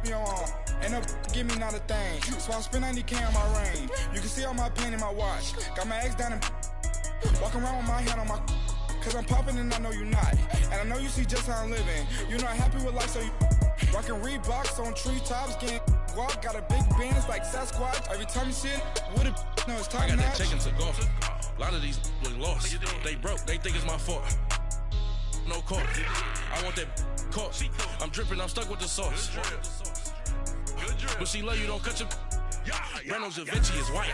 your arm. Ain't no give me not a thing. So I spend 90K on my range. You can see all my pain in my watch. Got my ex down and walking around with my hand on my. Cause I'm popping and I know you not. And I know you see just how I'm living. You're not happy with life, so you rockin' Reeboks on treetops, getting guap. Got a big band, it's like Sasquatch. Every time you see it, with it, no, it's time. I got that chicken to go. A lot of these look lost. They broke, they think it's my fault. No court. I want that caught. I'm dripping, I'm stuck with the sauce. But she love you, don't cut your. Reynolds Da Vinci is white.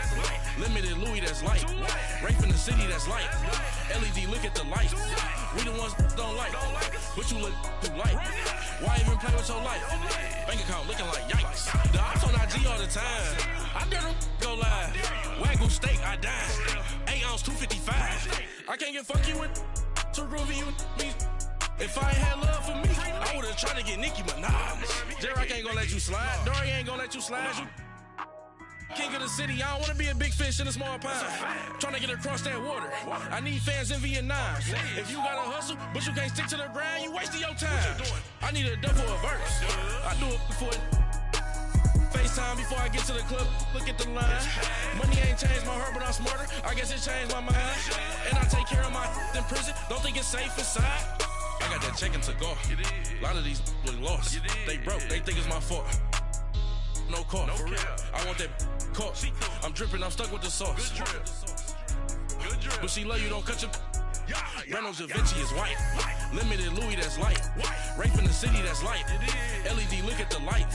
Limited Louis, that's light. Rape in the city, that's light. LED, look at the lights. We the ones don't like. But you look too light. Why even play with your life? Bank account looking like yikes. The ops on IG all the time. I dare them go live. Wagyu steak, I died. 8 ounce, 255. I can't get fuck you with too groovy you me. If I ain't had love for me, I would've tried to get Nicki Minaj. J-Rock ain't gonna let you slide. Dory ain't gonna let you slide. You king of the city, I don't wanna be a big fish in a small pond. Trying to get across that water. I need fans in Vietnam. If you gotta hustle, but you can't stick to the grind, you wasting your time. I need a double a verse. I do it for FaceTime before I get to the club. Look at the line. Money ain't changed my heart, but I'm smarter. I guess it changed my mind. And I take care of my in prison. Don't think it's safe inside. I got that chicken to go. A lot of these look lost. They broke, they think it's my fault. No court. I want that caught. I'm dripping, I'm stuck with the sauce. But she love you, don't cut your. Reynolds Da Vinci is white. Limited Louis, that's light. Rape in the city, that's light. LED, look at the lights.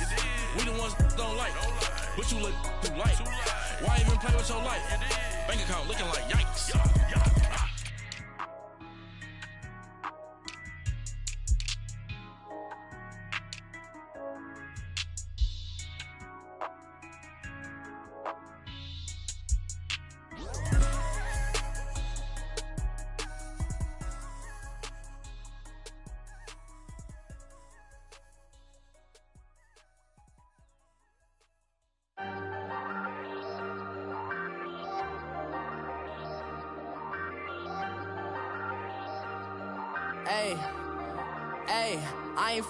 We the ones don't like. But you look too light. Why even play with your life? Bank account looking like yikes. Hey, I ain't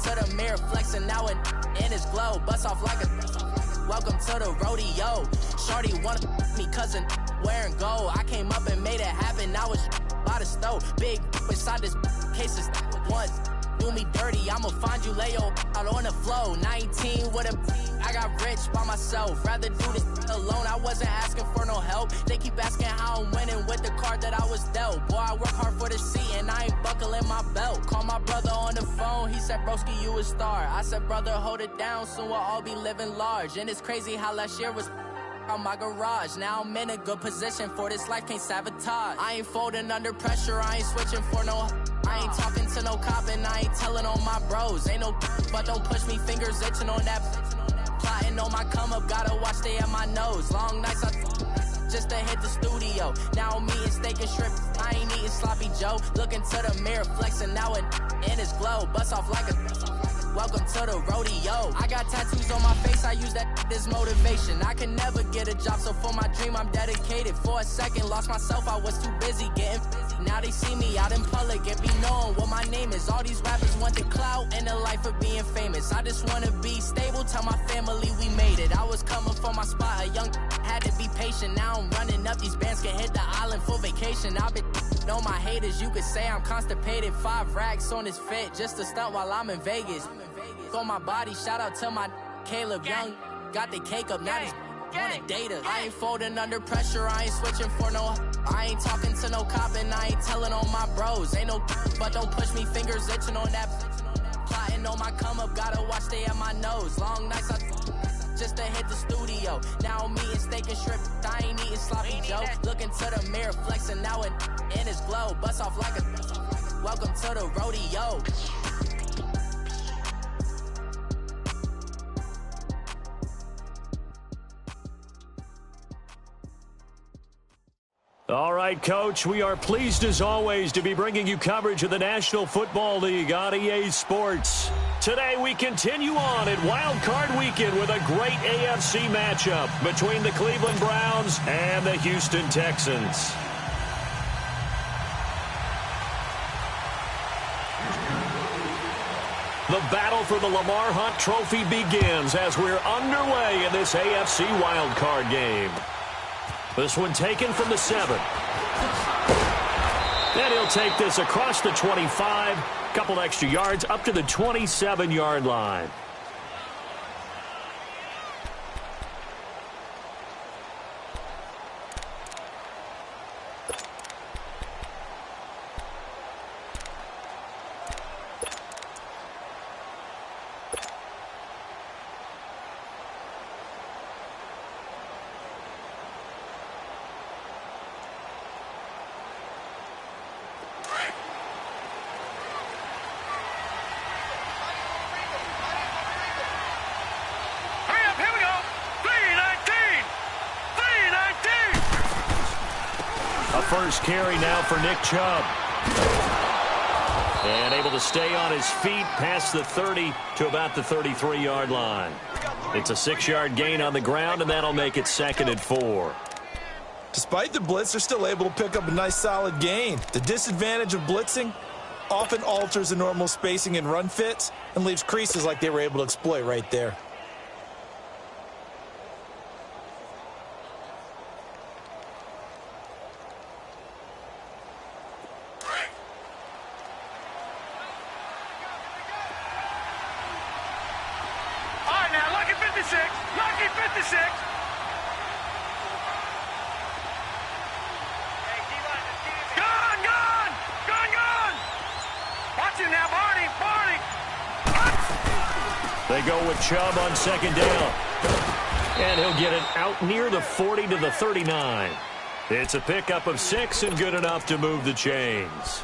to the mirror, flexing now and in his glow, bust off like a. Welcome to the rodeo. Shorty wanna me cousin wearing gold. I came up and made it happen. Now it's by the stove. Big inside this cases once. Do me dirty, I'ma find you, lay your out on the flow. 19 with a, I got rich by myself. Rather do this alone, I wasn't asking for no help. They keep asking how I'm winning with the card that I was dealt. Boy, I work hard for the seat and I ain't buckling my belt. Call my brother on the phone, he said, broski, you a star. I said, brother, hold it down, soon we'll all be living large. And it's crazy how last year was on my garage. Now I'm in a good position for this life, can't sabotage. I ain't folding under pressure, I ain't switching for no. I ain't talking to no cop and I ain't telling on my bros. Ain't no but don't push me, fingers itching on that. Plotting on my come up, gotta watch stay at my nose. Long nights I just to hit the studio. Now I'm eating steak and shrimp, I ain't eating sloppy Joe. Looking to the mirror, flexing now and in his glow. Bust off like a. Welcome to the rodeo. I got tattoos on my face, I use that as motivation. I can never get a job, so for my dream I'm dedicated. For a second, lost myself, I was too busy getting busy. Now they see me out in public and be knowing what my name is. All these rappers want the clout and the life of being famous. I just wanna be stable, tell my family we made it. I was coming for my spot, a young had to be patient. Now I'm running up, these bands can hit the island for vacation. I've been on my haters, you could say I'm constipated. 5 racks on this fit, just to stunt while I'm in Vegas. On my body, shout out to my Caleb Young. Got the cake up, now he's wanna date us. I ain't folding under pressure, I ain't switching for no. I ain't talking to no cop and I ain't telling on my bros. Ain't no but don't push me, fingers itching on that. Plotting on my come up, gotta watch stay at my nose. Long nights I just to hit the studio. Now I'm eating steak and shrimp, I ain't eating sloppy Joe. Looking to the mirror, flexing now and in his glow. Bust off like a. Welcome to the rodeo. All right, Coach, we are pleased as always to be bringing you coverage of the National Football League on EA Sports. Today we continue on at Wild Card Weekend with a great AFC matchup between the Cleveland Browns and the Houston Texans. The battle for the Lamar Hunt Trophy begins as we're underway in this AFC Wild Card game. This one taken from the 7. And he'll take this across the 25, couple extra yards up to the 27-yard line. First carry now for Nick Chubb. And able to stay on his feet past the 30 to about the 33-yard line. It's a 6-yard gain on the ground, and that'll make it 2nd and 4. Despite the blitz, they're still able to pick up a nice solid gain. The disadvantage of blitzing often alters the normal spacing and run fits and leaves creases like they were able to exploit right there. They go with Chubb on 2nd down. And he'll get it out near the 40 to the 39. It's a pickup of 6 and good enough to move the chains.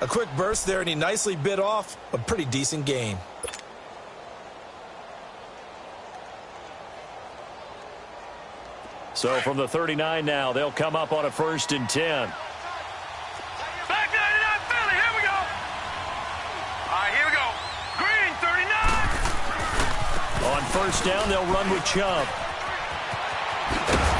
A quick burst there, and he nicely bit off a pretty decent gain. So from the 39 now, they'll come up on a 1st and 10. Back 99, Philly, here we go. All right, here we go. Green, 39. On 1st down, they'll run with Chubb.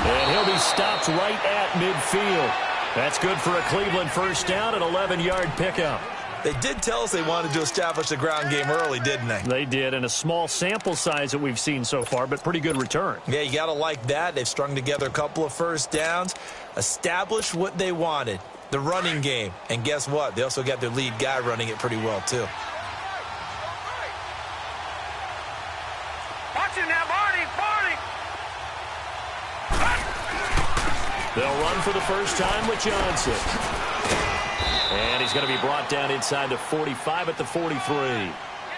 And he'll be stopped right at midfield. That's good for a Cleveland 1st down, an 11-yard pickup. They did tell us they wanted to establish the ground game early, didn't they? They did, and a small sample size that we've seen so far, but pretty good return. Yeah, you got to like that. They've strung together a couple of 1st downs, established what they wanted, the running game. And guess what? They also got their lead guy running it pretty well, too. Watch him now, Barney, Barney. They'll run for the first time with Johnson. And he's going to be brought down inside the 45 at the 43.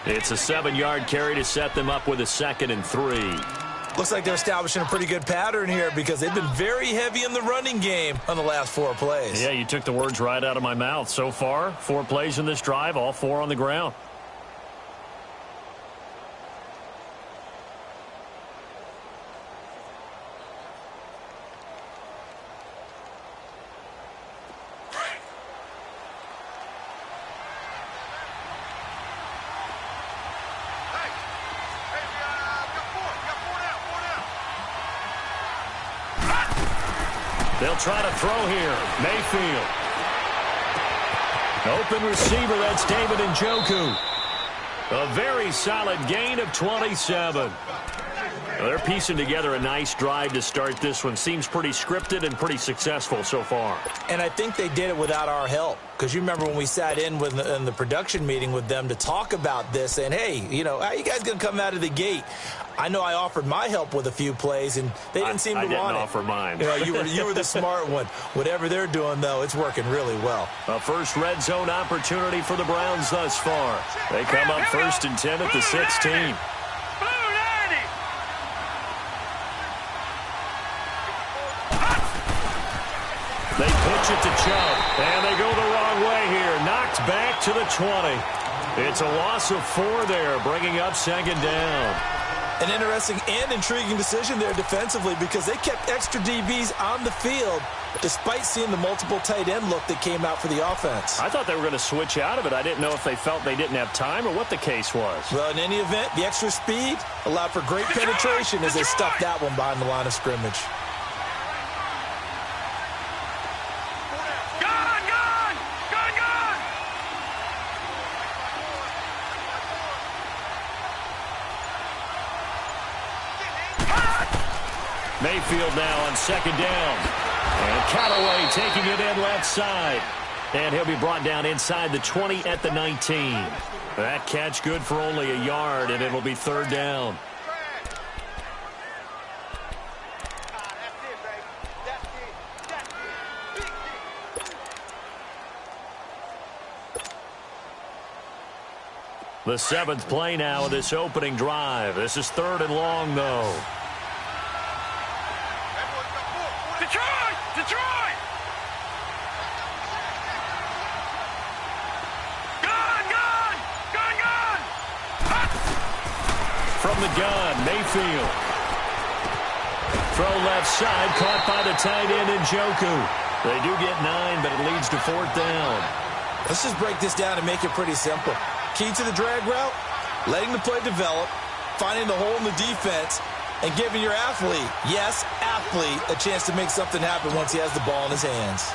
It's a 7-yard carry to set them up with a 2nd and 3. Looks like they're establishing a pretty good pattern here because they've been very heavy in the running game on the last 4 plays. Yeah, you took the words right out of my mouth. So far, 4 plays in this drive, all 4 on the ground. They'll try to throw here. Mayfield. Open receiver, that's David Njoku. A very solid gain of 27. Well, they're piecing together a nice drive to start this one. Seems pretty scripted and pretty successful so far. And I think they did it without our help. Because you remember when we sat in the production meeting with them to talk about this, and hey, you know, how you guys going to come out of the gate? I know I offered my help with a few plays, and they didn't seem to want it. I didn't offer mine. You know, you were the smart one. Whatever they're doing, though, it's working really well. A first red zone opportunity for the Browns thus far. They come up 1st and 10 at the 16. They pitch it to Chubb, and they go the wrong way here. Knocked back to the 20. It's a loss of 4 there, bringing up second down. An interesting and intriguing decision there defensively because they kept extra DBs on the field despite seeing the multiple tight end look that came out for the offense. I thought they were going to switch out of it. I didn't know if they felt they didn't have time or what the case was. Well, in any event, the extra speed allowed for great penetration as they stuffed that one behind the line of scrimmage. Mayfield now on second down. And Callaway taking it in left side. And he'll be brought down inside the 20 at the 19. That catch good for only a yard, and it'll be third down. The 7th play now of this opening drive. This is 3rd and long, though. Detroit! Gun! From the gun, Mayfield. Throw left side, caught by the tight end Njoku. They do get 9, but it leads to 4th down. Let's just break this down and make it pretty simple. Key to the drag route, letting the play develop, finding the hole in the defense, and giving your athlete, yes, athlete, a chance to make something happen once he has the ball in his hands.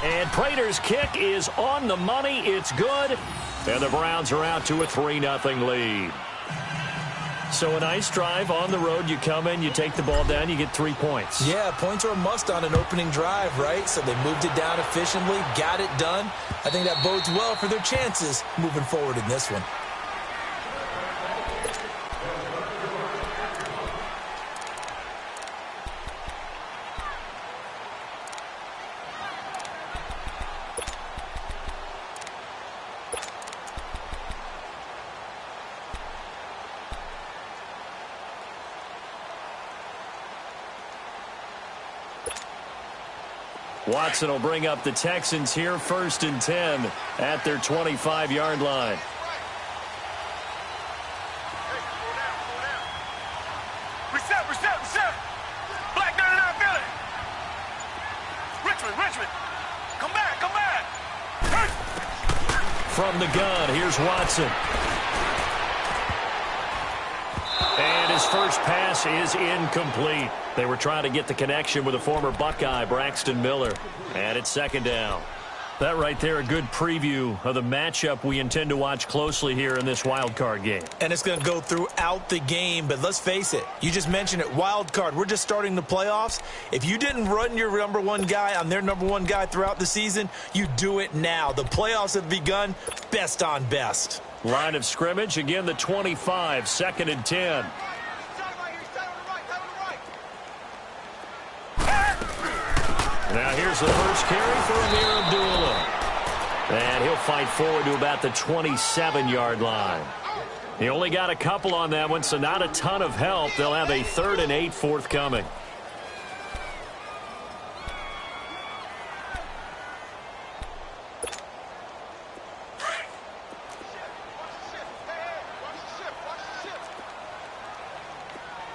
And Prater's kick is on the money. It's good. And the Browns are out to a 3-0 lead. So a nice drive on the road. You come in, you take the ball down, you get 3 points. Yeah, points are a must on an opening drive, right? So they moved it down efficiently, got it done. I think that bodes well for their chances moving forward in this one. Watson will bring up the Texans here, 1st and 10 at their 25-yard line. Reset. Black 99 Philly. Richmond. Come back. From the gun, here's Watson. And his first pass is incomplete. They were trying to get the connection with a former Buckeye, Braxton Miller. And it's 2nd down. That right there, a good preview of the matchup we intend to watch closely here in this wild card game. And it's going to go throughout the game, but let's face it. You just mentioned it, wild card. We're just starting the playoffs. If you didn't run your number 1 guy on their number 1 guy throughout the season, you do it now. The playoffs have begun, best on best. Line of scrimmage, again the 25, 2nd and 10. Now here's the first carry for Amir Abdullah. And he'll fight forward to about the 27-yard line. He only got a couple on that one, so not a ton of help. They'll have a 3rd and 8 forthcoming.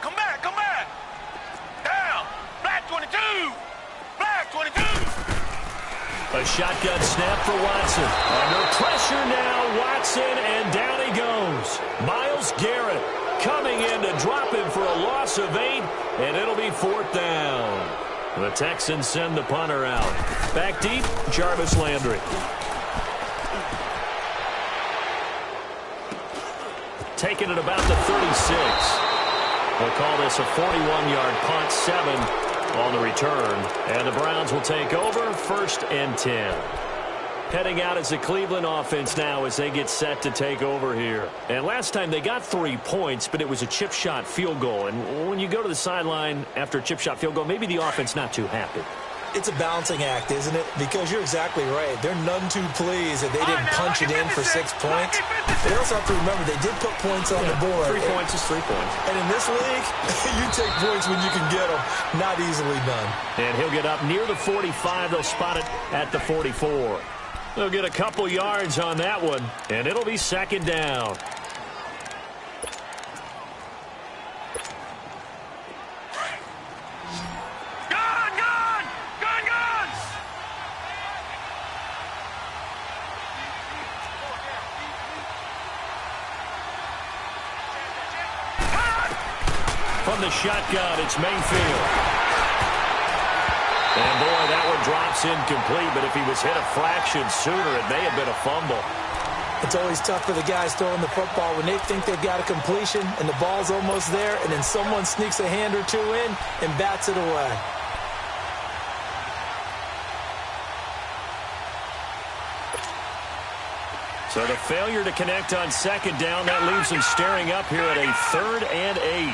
Come back. Down. Black 22. A shotgun snap for Watson. Under pressure now, Watson, and down he goes. Myles Garrett coming in to drop him for a loss of 8, and it'll be 4th down. The Texans send the punter out. Back deep, Jarvis Landry. Taking it about the 36. We'll call this a 41-yard punt, 7 on the return, and the Browns will take over, 1st and 10. Heading out as the Cleveland offense now as they get set to take over here. And last time they got 3 points, but it was a chip shot field goal. And when you go to the sideline after a chip shot field goal, maybe the offense not too happy. It's a balancing act, isn't it? Because you're exactly right. They're none too pleased that they didn't punch it in for 6 points. But they also have to remember they did put points on the board. 3 points is 3 points. And in this league, you take points when you can get them. Not easily done. And he'll get up near the 45. They'll spot it at the 44. They'll get a couple yards on that one, and it'll be second down. From the shotgun, it's Mayfield. And boy, that one drops incomplete, but if he was hit a fraction sooner, it may have been a fumble. It's always tough for the guys throwing the football when they think they've got a completion and the ball's almost there, and then someone sneaks a hand or two in and bats it away. So the failure to connect on second down, that leaves them staring up here at a 3rd and 8.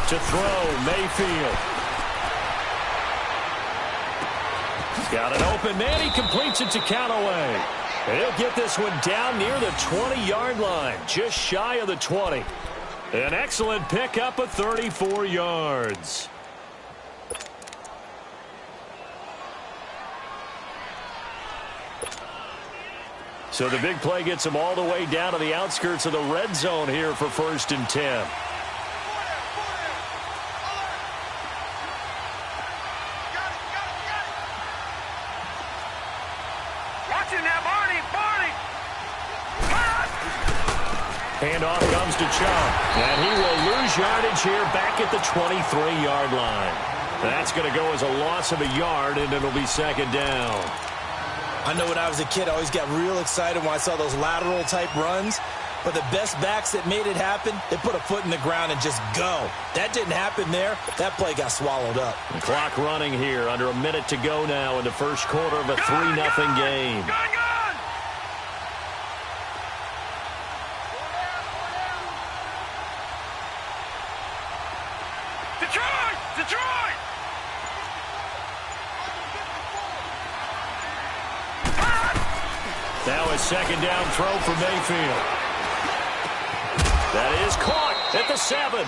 To throw, Mayfield. He's got an open man. He completes it to Callaway. And he'll get this one down near the 20-yard line, just shy of the 20. An excellent pickup of 34 yards. So the big play gets him all the way down to the outskirts of the red zone here for 1st and 10. Handoff comes to Chubb, and he will lose yardage here back at the 23-yard line. That's going to go as a loss of a yard, and it'll be second down. I know when I was a kid, I always got real excited when I saw those lateral-type runs. But the best backs that made it happen, they put a foot in the ground and just go. That didn't happen there. That play got swallowed up. The clock running here, under a minute to go now in the first quarter of a 3-0 game. Now a second down throw for Mayfield. That is caught at the 7.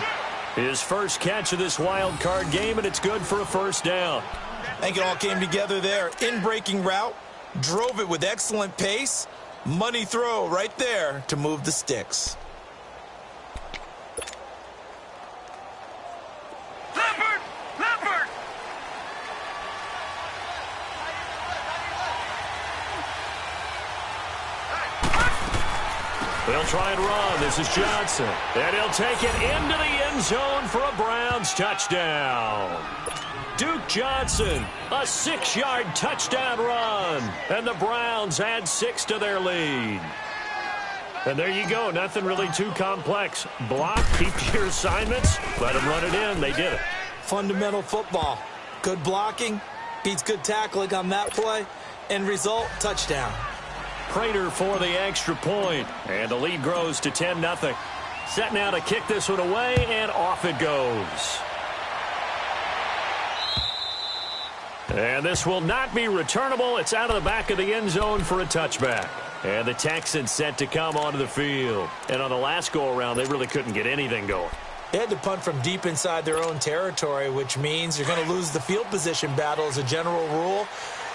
His first catch of this wild card game, and it's good for a first down. I think it all came together there. In-breaking route, drove it with excellent pace. Money throw right there to move the sticks. They'll try and run. This is Johnson. And he'll take it into the end zone for a Browns touchdown. Duke Johnson, a 6-yard touchdown run. And the Browns add 6 to their lead. And there you go. Nothing really too complex. Block, keep your assignments, let them run it in. They did it. Fundamental football. Good blocking, beats good tackling on that play. End result, touchdown. Prater for the extra point, and the lead grows to 10-0. Set now to kick this one away, and off it goes. And this will not be returnable. It's out of the back of the end zone for a touchback. And the Texans set to come onto the field. And on the last go-around, they really couldn't get anything going. They had to punt from deep inside their own territory, which means you're going to lose the field position battle as a general rule.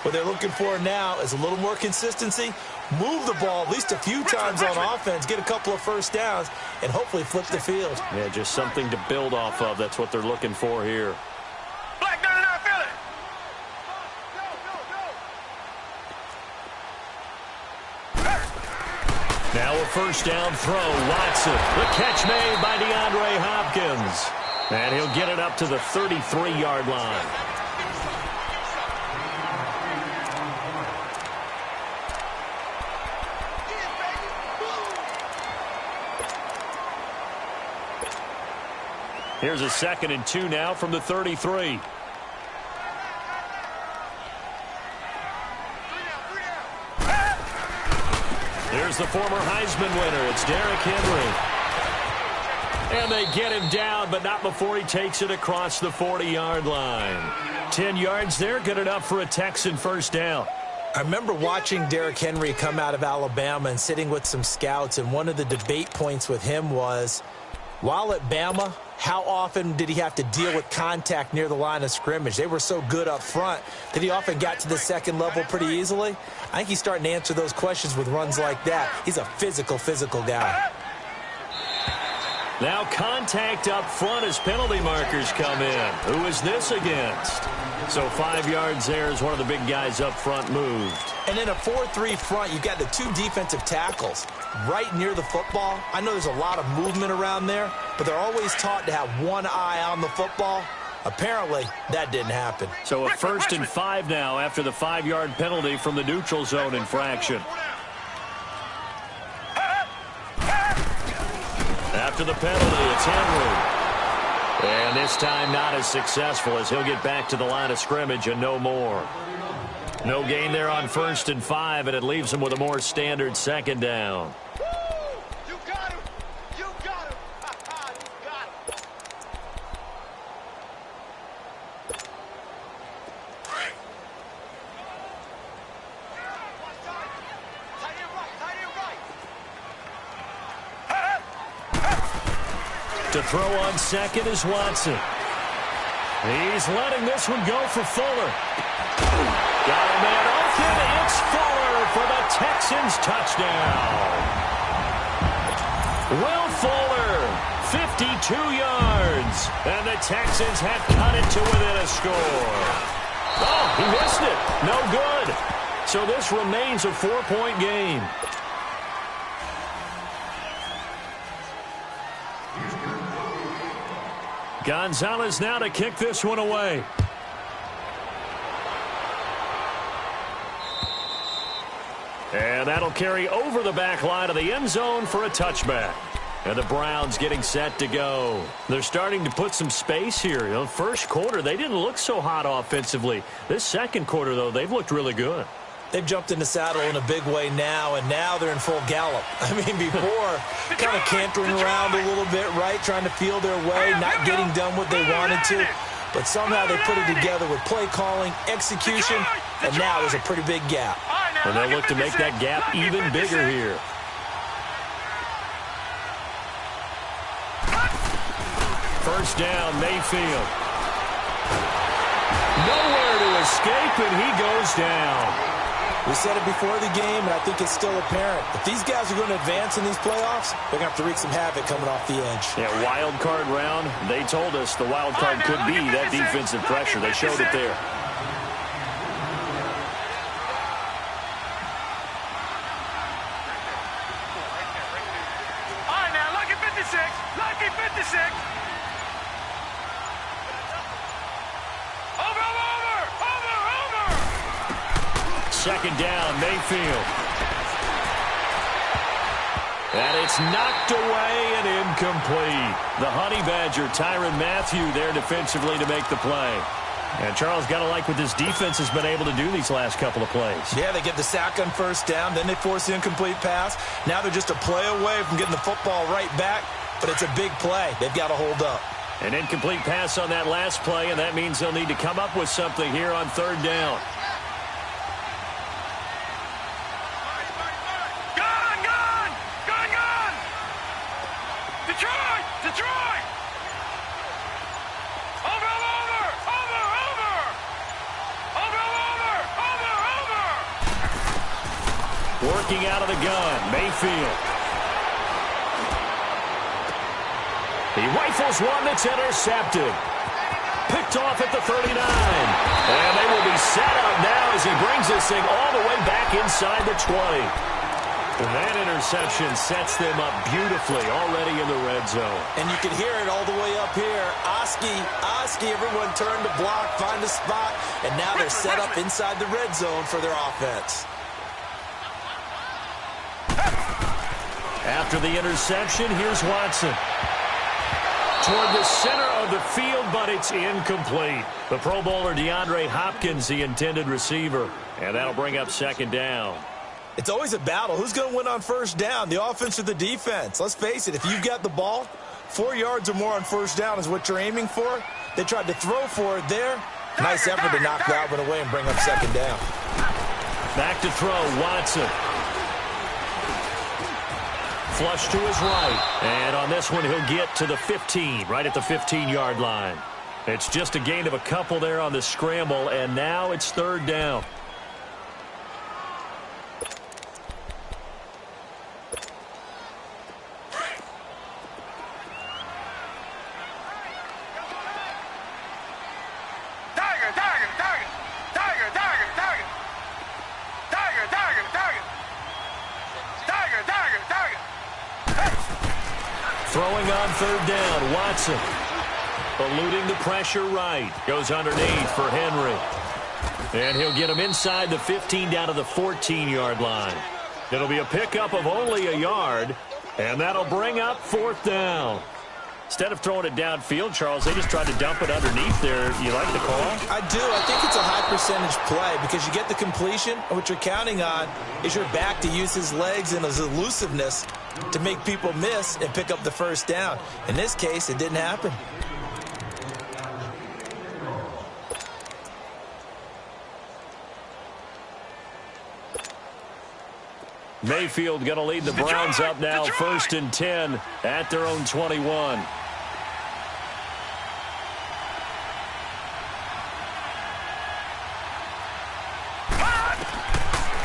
What they're looking for now is a little more consistency, move the ball at least a few times on offense, get a couple of first downs, and hopefully flip the field. Yeah, just something to build off of. That's what they're looking for here. Black 99 Philly. Now a first down throw. Watson. The catch made by DeAndre Hopkins. And he'll get it up to the 33-yard line. Here's a 2nd and 2 now from the 33. Here's the former Heisman winner. It's Derrick Henry. And they get him down, but not before he takes it across the 40-yard line. 10 yards there, good enough for a Texan first down. I remember watching Derrick Henry come out of Alabama and sitting with some scouts, and one of the debate points with him was, while at Bama, how often did he have to deal with contact near the line of scrimmage? They were so good up front that he often got to the second level pretty easily. I think he's starting to answer those questions with runs like that. He's a physical guy. Now contact up front as penalty markers come in. Who is this against? So 5 yards there as one of the big guys up front moved. And in a 4-3 front, you've got the two defensive tackles right near the football. I know there's a lot of movement around there, but they're always taught to have one eye on the football. Apparently, that didn't happen. So a 1st and 5 now after the 5-yard penalty from the neutral zone infraction. After the penalty, it's Henry. And this time not as successful as he'll get back to the line of scrimmage and no more. No gain there on 1st and 5, and it leaves him with a more standard 2nd down. You got him. You got him. You got him. To throw on 2nd is Watson. He's letting this one go for Fuller. Got a man open. It's Fuller for the Texans touchdown. Will Fuller, 52 yards. And the Texans have cut it to within a score. Oh, he missed it. No good. So this remains a 4-point game. Gonzalez now to kick this one away. And that'll carry over the back line of the end zone for a touchback. And the Browns getting set to go. They're starting to put some space here. You know, first quarter, they didn't look so hot offensively. This second quarter, though, they've looked really good. They've jumped in the saddle in a big way now, and now they're in full gallop. I mean, before, kind of cantering around a little bit, right, trying to feel their way, not getting done what they wanted to. But somehow they put it together with play calling, execution, and now there's a pretty big gap. And they'll look to make that gap even bigger here. First down, Mayfield. Nowhere to escape, and he goes down. We said it before the game, and I think it's still apparent. If these guys are going to advance in these playoffs, they're going to have to wreak some havoc coming off the edge. Yeah, wild card round. They told us the wild card could be that defensive pressure. They showed it there. All right, now, lucky 56. Lucky 56. Over. Second down, Mayfield. And it's knocked away and incomplete. The Honey Badger, Tyrann Mathieu, there defensively to make the play. And Charles, got to like what this defense has been able to do these last couple of plays. Yeah, they get the sack on first down, then they force the incomplete pass. Now they're just a play away from getting the football right back, but it's a big play. They've got to hold up. An incomplete pass on that last play, and that means they'll need to come up with something here on third down. Detroit! Over! Working out of the gun, Mayfield. He rifles one that's intercepted. Picked off at the 39. And they will be set up now as he brings this thing all the way back inside the 20. And that interception sets them up beautifully already in the red zone. And you can hear it all the way up here. Oski, everyone turned to block, find a spot, and now they're set up inside the red zone for their offense. After the interception, here's Watson. Toward the center of the field, but it's incomplete. The Pro Bowler DeAndre Hopkins, the intended receiver. And that'll bring up second down. It's always a battle. Who's going to win on first down, the offense or the defense? Let's face it, if you've got the ball, 4 yards or more on first down is what you're aiming for. They tried to throw for it there. Nice effort to knock that one away and bring up second down. Back to throw, Watson. Flush to his right. And on this one, he'll get to the 15, right at the 15-yard line. It's just a gain of a couple there on the scramble, and now it's third down. Throwing on third down, Watson. Eluding the pressure right. Goes underneath for Henry. And he'll get him inside the 15 down to the 14-yard line. It'll be a pickup of only a yard, and that'll bring up fourth down. Instead of throwing it downfield, Charles, they just tried to dump it underneath there. You like the call? I do. I think it's a high-percentage play because you get the completion, and what you're counting on is your back to use his legs and his elusiveness to make people miss and pick up the first down. In this case, it didn't happen. Mayfield going to lead the Browns up now, first and 10 at their own 21.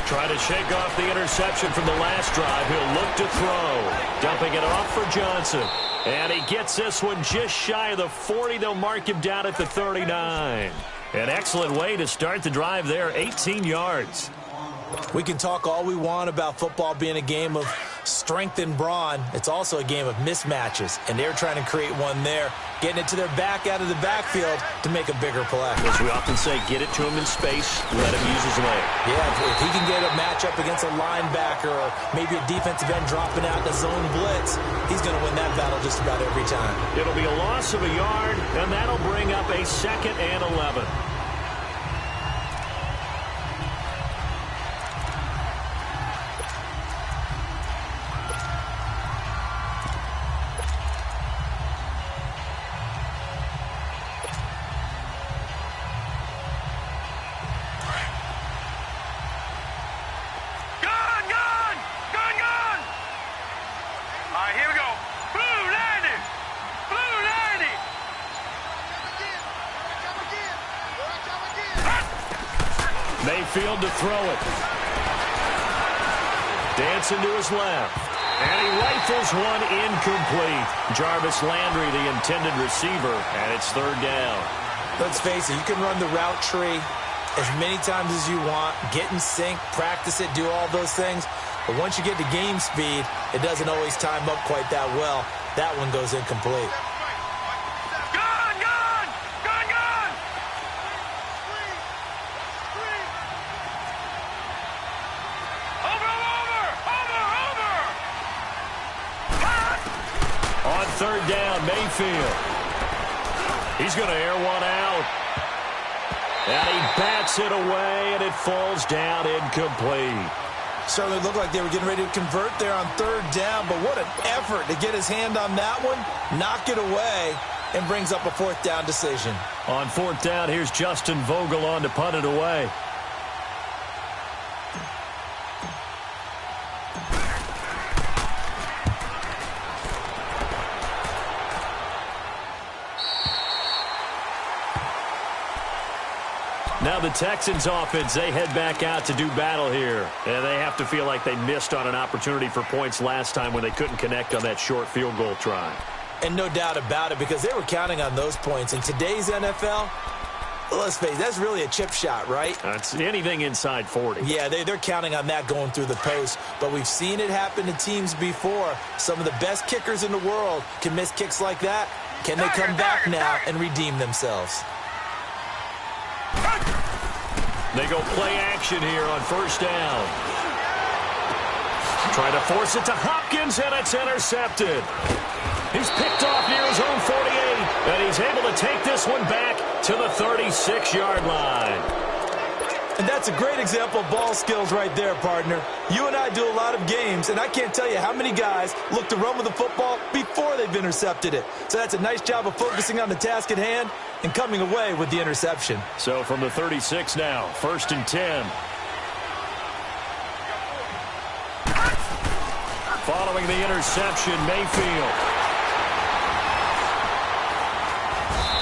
Try to shake off the interception from the last drive. He'll look to throw. Dumping it off for Johnson. And he gets this one just shy of the 40. They'll mark him down at the 39. An excellent way to start the drive there, 18 yards. We can talk all we want about football being a game of strength and brawn. It's also a game of mismatches, and they're trying to create one there, getting it to their back out of the backfield to make a bigger play. As we often say, get it to him in space, let him use his leg. Yeah, if he can get a matchup against a linebacker or maybe a defensive end dropping out in a zone blitz, he's going to win that battle just about every time. It'll be a loss of a yard, and that'll bring up a 2nd and 11. Mayfield to throw it. Dancing to his left. And he rifles one incomplete. Jarvis Landry, the intended receiver, and it's third down. Let's face it, you can run the route tree as many times as you want, get in sync, practice it, do all those things. But once you get to game speed, it doesn't always time up quite that well. That one goes incomplete. Third down, Mayfield. He's going to air one out. And he bats it away, and it falls down incomplete. Certainly looked like they were getting ready to convert there on third down, but what an effort to get his hand on that one, knock it away, and brings up a fourth down decision. On fourth down, here's Justin Vogel on to punt it away. Now the Texans offense, they head back out to do battle here. And they have to feel like they missed on an opportunity for points last time when they couldn't connect on that short field goal try. And no doubt about it, because they were counting on those points. In today's NFL, let's face it, that's really a chip shot, right? That's anything inside 40. Yeah, they're counting on that going through the post. But we've seen it happen to teams before. Some of the best kickers in the world can miss kicks like that. Can they come back now and redeem themselves? They go play action here on first down. Trying to force it to Hopkins, and it's intercepted. He's picked off near his own 48, and he's able to take this one back to the 36-yard line. And that's a great example of ball skills right there, partner. You and I do a lot of games, and I can't tell you how many guys look to run with the football before they've intercepted it. So that's a nice job of focusing on the task at hand and coming away with the interception. So from the 36 now, first and 10. Following the interception, Mayfield.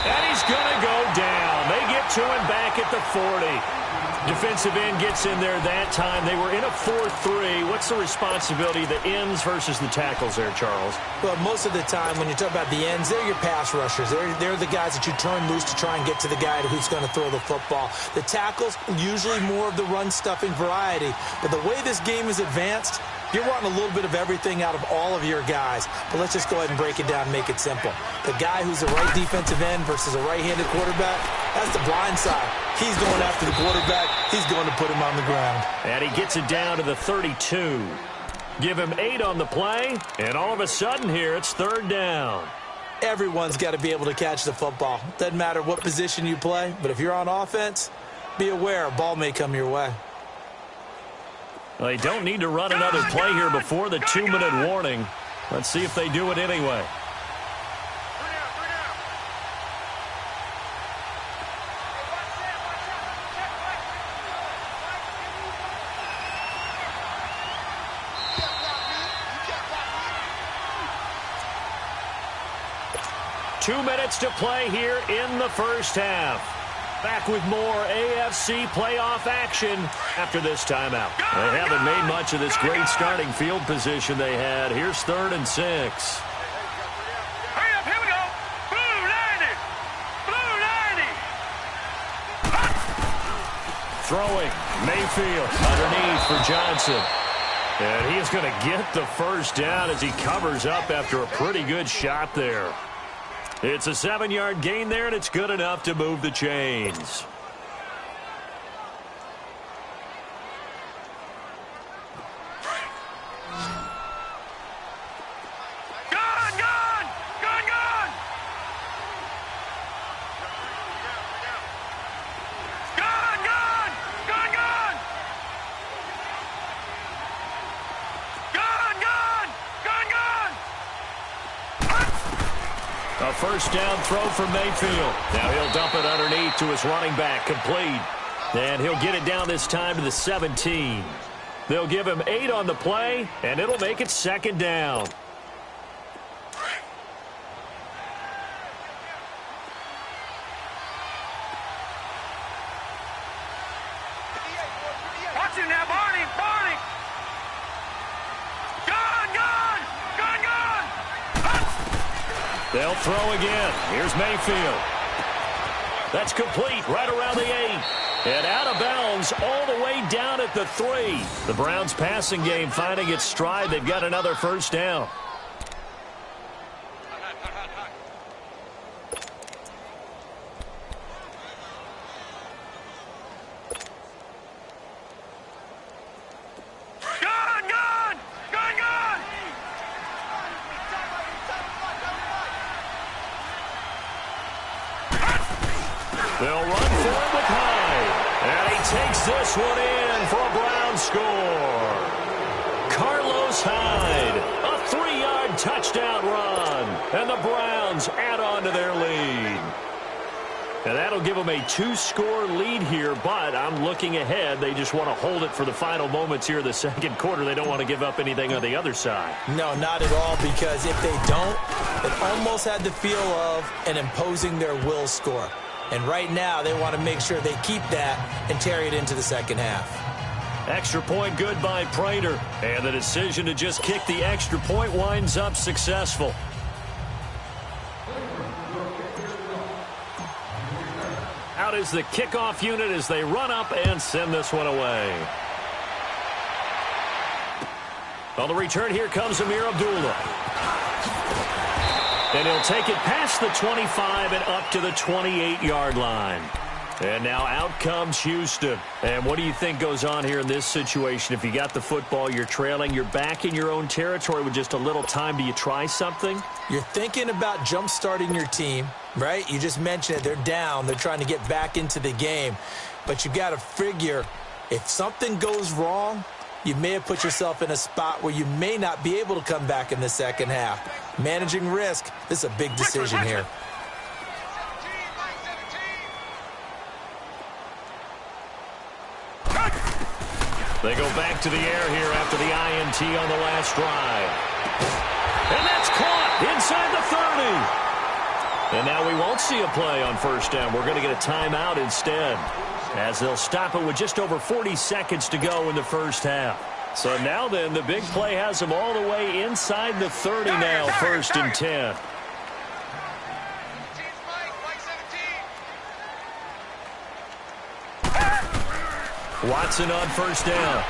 And he's going to go down. They get to him back at the 40. Defensive end gets in there that time. They were in a 4-3. What's the responsibility of the ends versus the tackles there, Charles? Well, most of the time when you talk about the ends, they're your pass rushers. They're the guys that you turn loose to try and get to the guy who's going to throw the football. The tackles, usually more of the run-stuffing variety. But the way this game is advanced, you're wanting a little bit of everything out of all of your guys. But let's just go ahead and break it down and make it simple. The guy who's the right defensive end versus a right-handed quarterback, that's the blind side. He's going after the quarterback. He's going to put him on the ground. And he gets it down to the 32. Give him 8 on the play, and all of a sudden here, it's 3rd down. Everyone's got to be able to catch the football. Doesn't matter what position you play, but if you're on offense, be aware a ball may come your way. Well, they don't need to run another play here before the 2-minute warning. Let's see if they do it anyway. Two minutes to play here in the first half. Back with more AFC playoff action after this timeout. They haven't made much of this great starting field position they had. Here's 3rd and 6. Hurry up, here we go. Blue 90. Blue 90. Throwing, Mayfield underneath for Johnson. And he is going to get the first down as he covers up after a pretty good shot there. It's a 7-yard gain there, and it's good enough to move the chains. A first down throw for Mayfield. Now he'll dump it underneath to his running back, complete. And he'll get it down this time to the 17. They'll give him 8 on the play, and it'll make it 2nd down. Watch him now, Barney. Barney. They'll throw again. Here's Mayfield. That's complete right around the 8. And out of bounds all the way down at the 3. The Browns passing game finding its stride. They've got another first down. They'll run for it with Hyde. And he takes this one in for a Browns score. Carlos Hyde, a 3-yard touchdown run. And the Browns add on to their lead. And that'll give them a 2-score lead here, but I'm looking ahead. They just want to hold it for the final moments here in the second quarter. They don't want to give up anything on the other side. No, not at all, because if they don't, it almost had the feel of an imposing their will score. And right now, they want to make sure they keep that and carry it into the second half. Extra point good by Prater. And the decision to just kick the extra point winds up successful. Out is the kickoff unit as they run up and send this one away. On the return, here comes Amir Abdullah. And he'll take it past the 25 and up to the 28-yard line. And now out comes Houston. And what do you think goes on here in this situation? If you got the football, you're trailing, you're back in your own territory with just a little time. Do you try something? You're thinking about jump-starting your team, right? You just mentioned it. They're down. They're trying to get back into the game. But you got to figure if something goes wrong, you may have put yourself in a spot where you may not be able to come back in the second half. Managing risk, this is a big decision here. They go back to the air here after the INT on the last drive. And that's caught inside the 30. And now we won't see a play on first down. We're going to get a timeout instead, as they'll stop it with just over 40 seconds to go in the first half. So now then, the big play has them all the way inside the 30 now, first and 10. Watson on first down.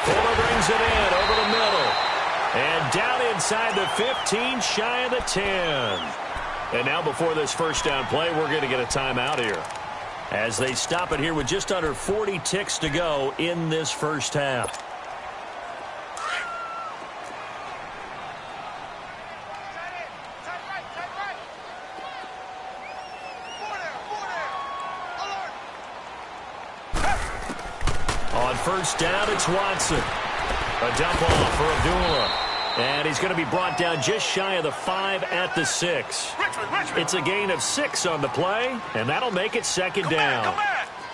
Fuller brings it in over the middle. And down inside the 15, shy of the 10. And now before this first down play, we're going to get a timeout here, as they stop it here with just under 40 ticks to go in this first half. On first down, it's Watson. A dump off for Abdullah. And he's going to be brought down just shy of the 5 at the 6. It's a gain of 6 on the play, and that'll make it second down.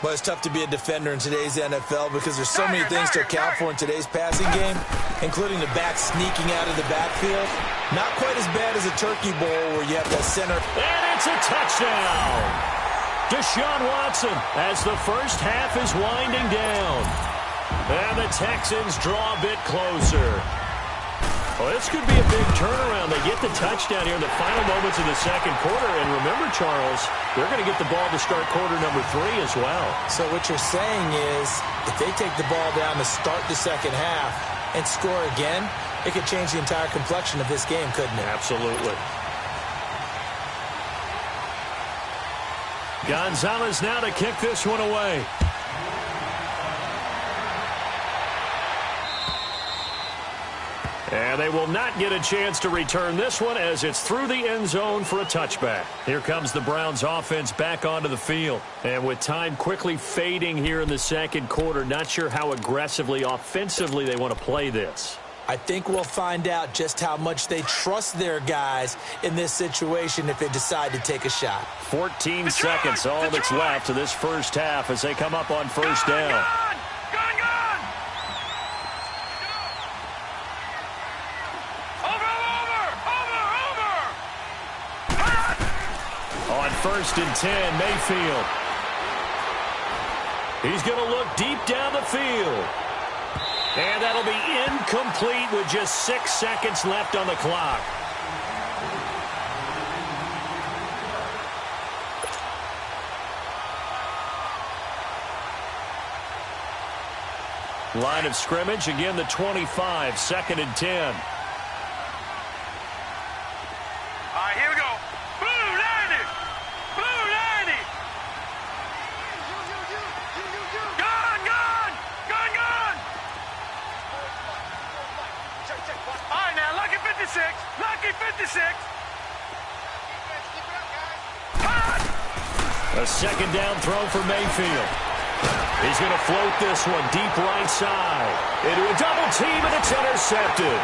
Well, it's tough to be a defender in today's NFL because there's so many things to account for in today's passing game, including the back sneaking out of the backfield. Not quite as bad as a turkey bowl where you have that center. And it's a touchdown. Deshaun Watson as the first half is winding down. And the Texans draw a bit closer. Well, this could be a big turnaround. They get the touchdown here in the final moments of the second quarter. And remember, Charles, they're going to get the ball to start quarter number 3 as well. So what you're saying is if they take the ball down to start the second half and score again, it could change the entire complexion of this game, couldn't it? Absolutely. Gonzalez now to kick this one away. And they will not get a chance to return this one as it's through the end zone for a touchback. Here comes the Browns offense back onto the field. And with time quickly fading here in the second quarter, not sure how aggressively, offensively they want to play this. I think we'll find out just how much they trust their guys in this situation if they decide to take a shot. 14 seconds, all that's left to this first half as they come up on first down. On first and 10, Mayfield. He's going to look deep down the field. And that'll be incomplete with just 6 seconds left on the clock. Line of scrimmage, again the 25, second and 10. All right, here we go. Blue 90. Blue 90. Gun, gun. Gun, gun. All right, now, lucky 56. Lucky 56. A second down throw for Mayfield. He's going to float this one deep right side. Into a double team, and it's intercepted.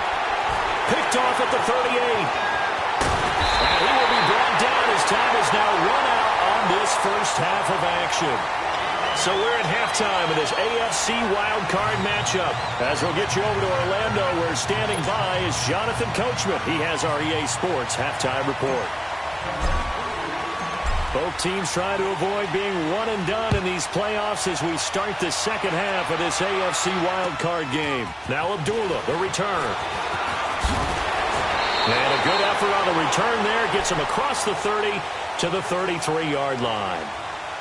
Picked off at the 38. And he will be brought down as time is now run out on this first half of action. So we're at halftime in this AFC wildcard matchup. As we'll get you over to Orlando, where standing by is Jonathan Coachman. He has our EA Sports halftime report. Both teams try to avoid being one and done in these playoffs as we start the second half of this AFC wildcard game. Now Abdullah, the return. And a good effort on the return there gets him across the 30 to the 33-yard line.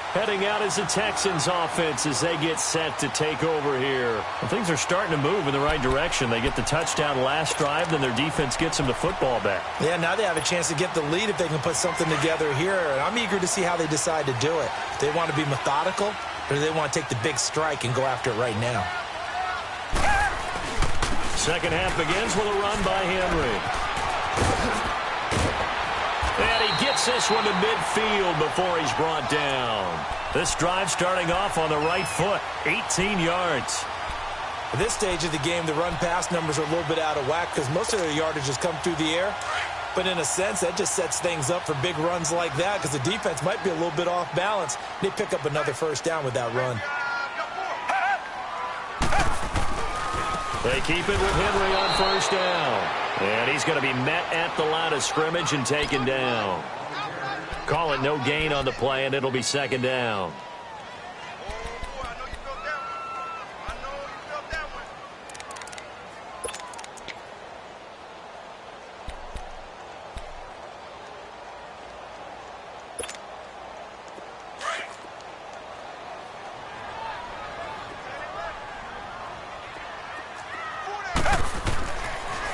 Heading out is the Texans offense as they get set to take over here. Well, things are starting to move in the right direction. They get the touchdown last drive, then their defense gets them the football back. Yeah, now they have a chance to get the lead if they can put something together here. And I'm eager to see how they decide to do it. Do they want to be methodical, or do they want to take the big strike and go after it right now? Second half begins with a run by Henry. And he gets this one to midfield before he's brought down. This drive starting off on the right foot, 18 yards. At this stage of the game, the run-pass numbers are a little bit out of whack because most of their yardage has come through the air. But in a sense, that just sets things up for big runs like that because the defense might be a little bit off balance. They pick up another first down with that run. They keep it with Henry on first down. And he's going to be met at the line of scrimmage and taken down. Call it no gain on the play, and it'll be second down.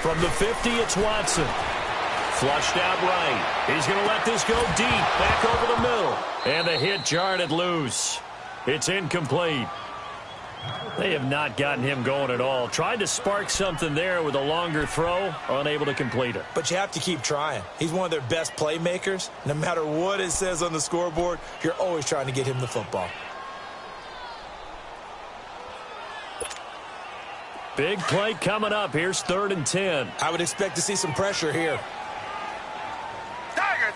From the 50, it's Watson. Flushed out right. He's going to let this go deep. Back over the middle. And the hit jarred it loose. It's incomplete. They have not gotten him going at all. Tried to spark something there with a longer throw. Unable to complete it. But you have to keep trying. He's one of their best playmakers. No matter what it says on the scoreboard, you're always trying to get him the football. Big play coming up. Here's 3rd and 10. I would expect to see some pressure here. Tiger.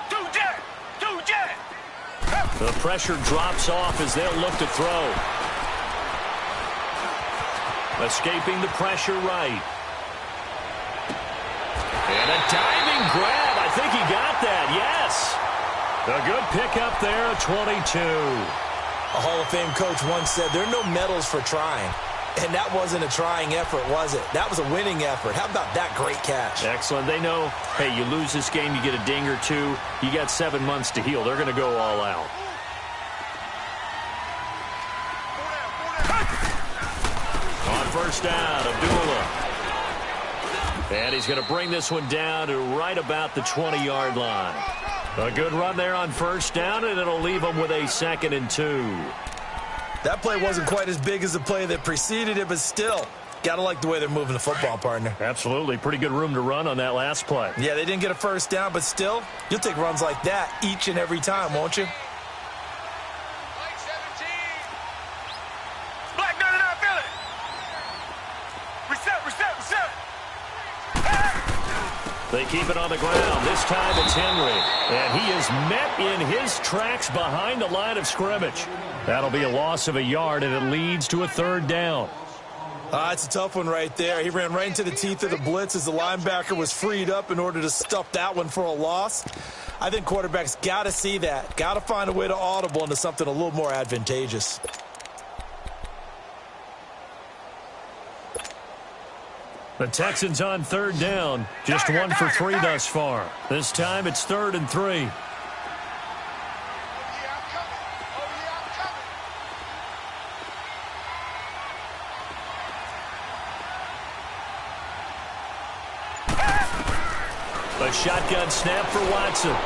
Two jet. The pressure drops off as they'll look to throw. Escaping the pressure right. And a diving grab. I think he got that. Yes. A good pickup there at 22. A Hall of Fame coach once said there are no medals for trying. And that wasn't a trying effort, was it? That was a winning effort. How about that great catch? Excellent. They know, hey, you lose this game, you get a ding or two. You got 7 months to heal. They're going to go all out. On first down, Abdullah. And he's going to bring this one down to right about the 20-yard line. A good run there on first down, and it'll leave them with a 2nd and 2. That play wasn't quite as big as the play that preceded it, but still, gotta like the way they're moving the football, partner. Absolutely. Pretty good room to run on that last play. Yeah, they didn't get a first down, but still, you'll take runs like that each and every time, won't you? Black 99 Philly. Reset. They keep it on the ground. This time it's Henry. And he is met in his tracks behind the line of scrimmage. That'll be a loss of a yard, and it leads to a 3rd down. It's a tough one right there. He ran right into the teeth of the blitz as the linebacker was freed up in order to stuff that one for a loss. I think quarterbacks got to see that. Got to find a way to audible into something a little more advantageous. The Texans on 3rd down. Just 1 for 3 thus far. This time it's 3rd and 3. A shotgun snap for Watson. And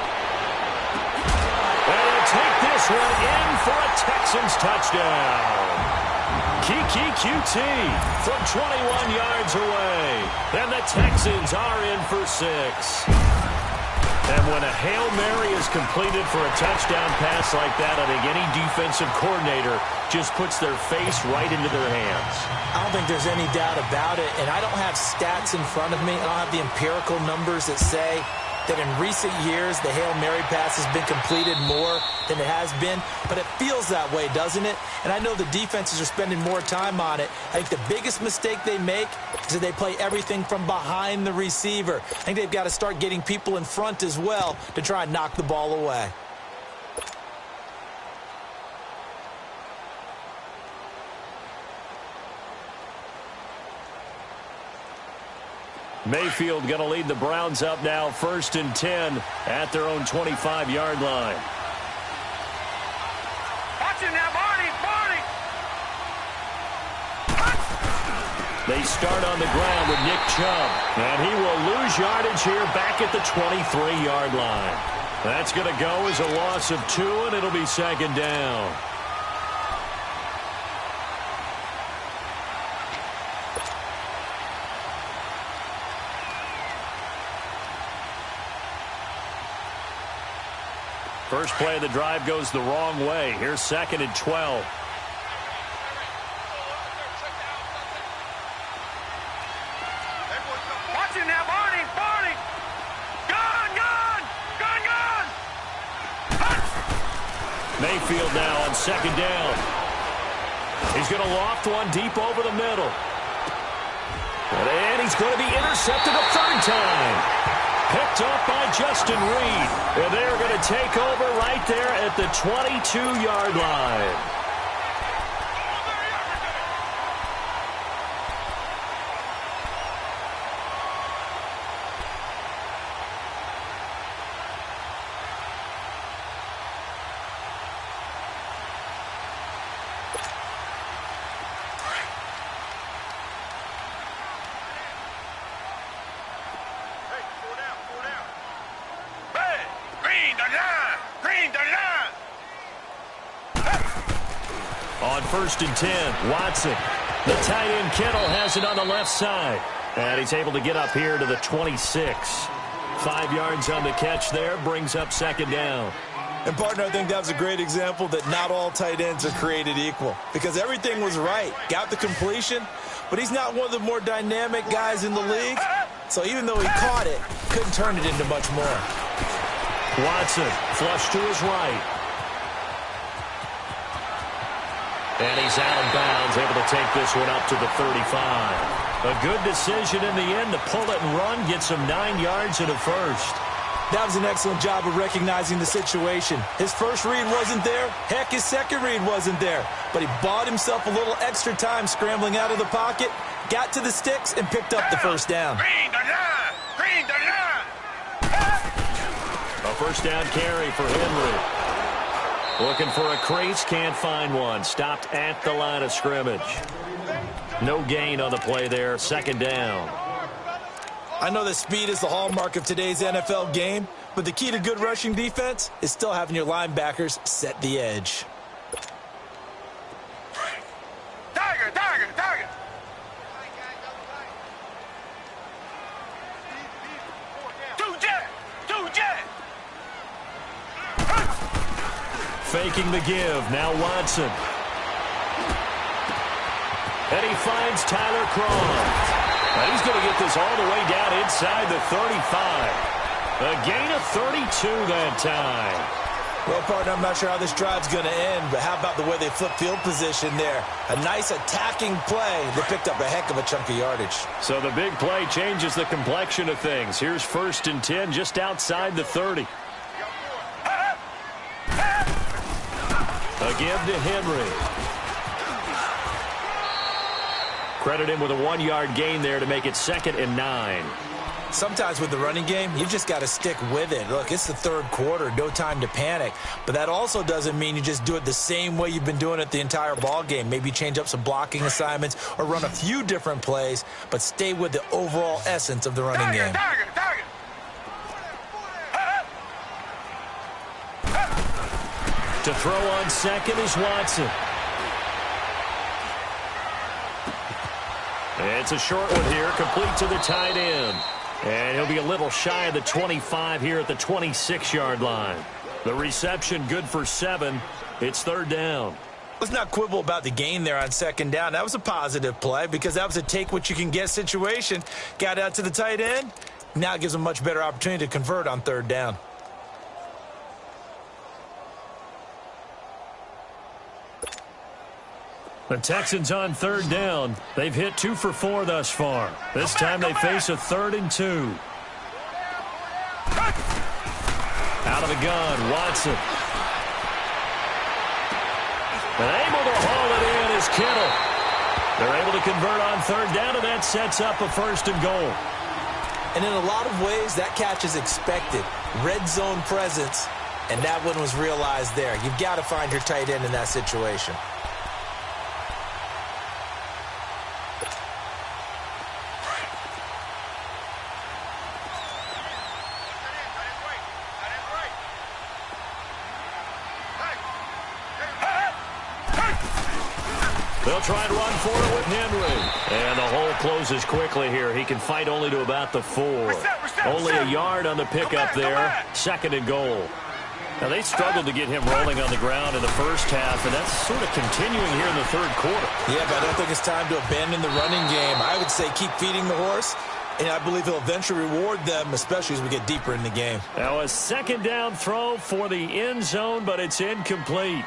he'll take this one in for a Texans touchdown. Kiki QT from 21 yards away. And the Texans are in for 6. And when a Hail Mary is completed for a touchdown pass like that, I think any defensive coordinator just puts their face right into their hands. I don't think there's any doubt about it, and I don't have stats in front of me. I don't have the empirical numbers that say that in recent years the Hail Mary pass has been completed more than it has been, but it feels that way, doesn't it? And I know the defenses are spending more time on it. I think the biggest mistake they make is that they play everything from behind the receiver. I think they've got to start getting people in front as well to try and knock the ball away. Mayfield going to lead the Browns up now, 1st and 10 at their own 25-yard line. Watch it now, Barney. They start on the ground with Nick Chubb, and he will lose yardage here back at the 23-yard line. That's going to go as a loss of 2, and it'll be 2nd down. First play of the drive goes the wrong way. Here's 2nd and 12. Watch it now, Barney. Gun. Mayfield now on 2nd down. He's going to loft one deep over the middle. And he's going to be intercepted a third time. Picked up by Justin Reed. And they're going to take over right there at the 22-yard line. On 1st and 10, Watson. The tight end Kittle has it on the left side. And he's able to get up here to the 26. 5 yards on the catch there, brings up 2nd down. And, partner, I think that was a great example that not all tight ends are created equal. Because everything was right. Got the completion, but he's not one of the more dynamic guys in the league. So even though he caught it, couldn't turn it into much more. Watson, flush to his right. And he's out of bounds, able to take this one up to the 35. A good decision in the end to pull it and run, get some 9 yards and a first. That was an excellent job of recognizing the situation. His first read wasn't there. Heck, his second read wasn't there. But he bought himself a little extra time scrambling out of the pocket, got to the sticks, and picked up the first down. A first down carry for Henry. Looking for a crease, can't find one. Stopped at the line of scrimmage. No gain on the play there, 2nd down. I know that speed is the hallmark of today's NFL game, but the key to good rushing defense is still having your linebackers set the edge. Tiger. Two jet. Faking the give, now Watson. And he finds Tyler Croft. And he's going to get this all the way down inside the 35. A gain of 32 that time. Well, partner, I'm not sure how this drive's going to end, but how about the way they flip field position there? A nice attacking play that picked up a heck of a chunk of yardage. So the big play changes the complexion of things. Here's 1st and 10 just outside the 30. A give to Henry. Credit him with a 1-yard gain there to make it 2nd and 9. Sometimes with the running game, you just got to stick with it. Look, it's the 3rd quarter, no time to panic. But that also doesn't mean you just do it the same way you've been doing it the entire ball game. Maybe change up some blocking assignments or run a few different plays, but stay with the overall essence of the running game. To throw on 2nd is Watson. It's a short one here, complete to the tight end. And he'll be a little shy of the 25 here at the 26-yard line. The reception good for 7. It's 3rd down. Let's not quibble about the gain there on 2nd down. That was a positive play because that was a take-what-you-can-get situation. Got out to the tight end. Now it gives him a much better opportunity to convert on 3rd down. The Texans on 3rd down. They've hit 2 for 4 thus far. This time they face a 3rd and 2. Out of the gun, Watson. And able to haul it in is Kittle. They're able to convert on 3rd down, and that sets up a 1st and goal. And in a lot of ways, that catch is expected. Red zone presence, and that one was realized there. You've got to find your tight end in that situation. They'll try and run for it with Henry. And the hole closes quickly here. He can fight only to about the 4. Only a yard on the pickup there. 2nd and goal. Now, they struggled to get him rolling on the ground in the first half, and that's sort of continuing here in the 3rd quarter. Yeah, but I don't think it's time to abandon the running game. I would say keep feeding the horse, and I believe he'll eventually reward them, especially as we get deeper in the game. Now, a 2nd down throw for the end zone, but it's incomplete.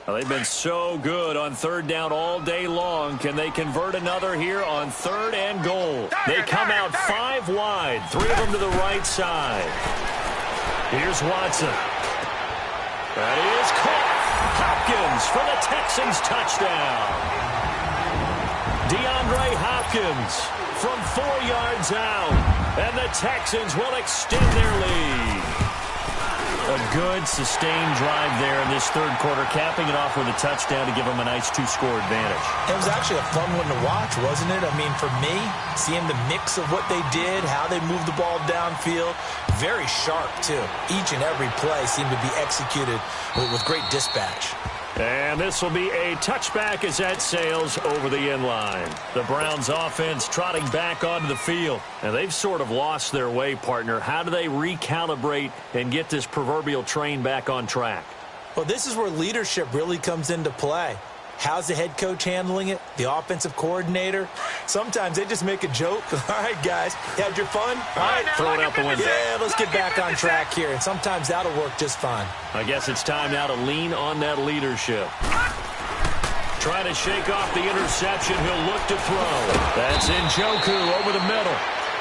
Well, they've been so good on third down all day long. Can they convert another here on 3rd and goal? They come out 5 wide, 3 of them to the right side. Here's Watson. That is caught. Hopkins for the Texans touchdown. DeAndre Hopkins from 4 yards out. And the Texans will extend their lead. A good, sustained drive there in this 3rd quarter, capping it off with a touchdown to give them a nice 2-score advantage. It was actually a fun one to watch, wasn't it? I mean, for me, seeing the mix of what they did, how they moved the ball downfield, very sharp, too. Each and every play seemed to be executed with great dispatch. And this will be a touchback as that sails over the end line. The Browns offense trotting back onto the field. And they've sort of lost their way, partner. How do they recalibrate and get this proverbial train back on track? Well, this is where leadership really comes into play. How's the head coach handling it? The offensive coordinator? Sometimes they just make a joke. All right, guys, you had your fun? All right, throw it out the window. Yeah, let's get back on track here. And sometimes that'll work just fine. I guess it's time now to lean on that leadership. Trying to shake off the interception. He'll look to throw. That's Njoku over the middle.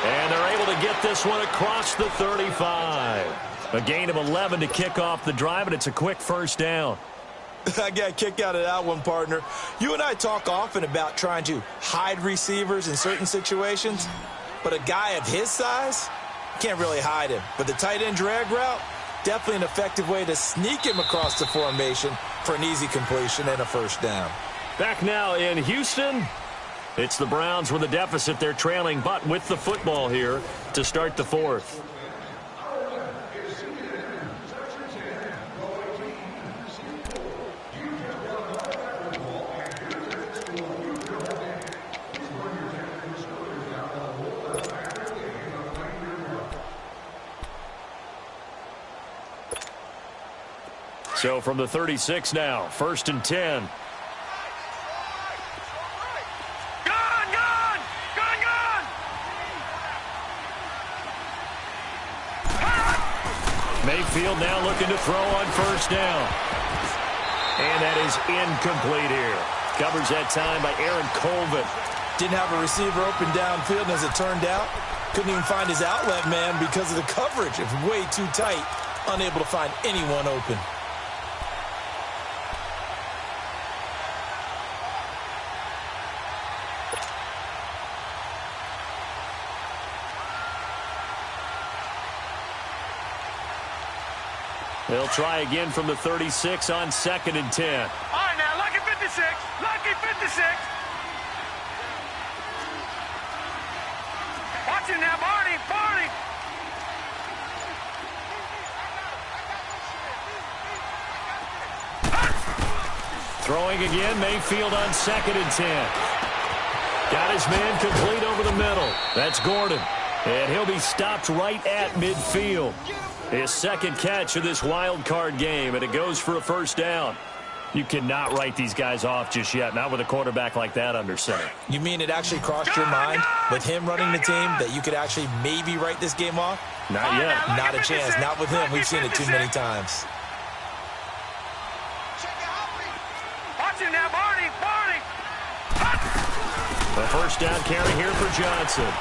And they're able to get this one across the 35. A gain of 11 to kick off the drive, and it's a quick first down. I got a kick out of that one, partner. You and I talk often about trying to hide receivers in certain situations, but a guy of his size, can't really hide him. But the tight end drag route, definitely an effective way to sneak him across the formation for an easy completion and a first down. Back now in Houston, it's the Browns with a deficit. They're trailing, but with the football here to start the 4th. So from the 36 now, 1st and 10. Mayfield now looking to throw on 1st down. And that is incomplete here. Covers that time by Aaron Colvin. Didn't have a receiver open downfield, and as it turned out, couldn't even find his outlet man because of the coverage. It was way too tight, unable to find anyone open. They'll try again from the 36 on 2nd and 10. All right, now, lucky 56. Lucky 56. Watch it now, Barney. Barney. Throwing again, Mayfield on 2nd and 10. Got his man complete over the middle. That's Gordon. And he'll be stopped right at midfield. His 2nd catch of this wild card game, and it goes for a first down. You cannot write these guys off just yet, not with a quarterback like that under center. You mean it actually crossed your mind with him running the team that you could actually maybe write this game off? Not yet. Not a chance. Not with him. We've seen it too many times. Watch it now, Barney. Barney. A first down carry here for Johnson.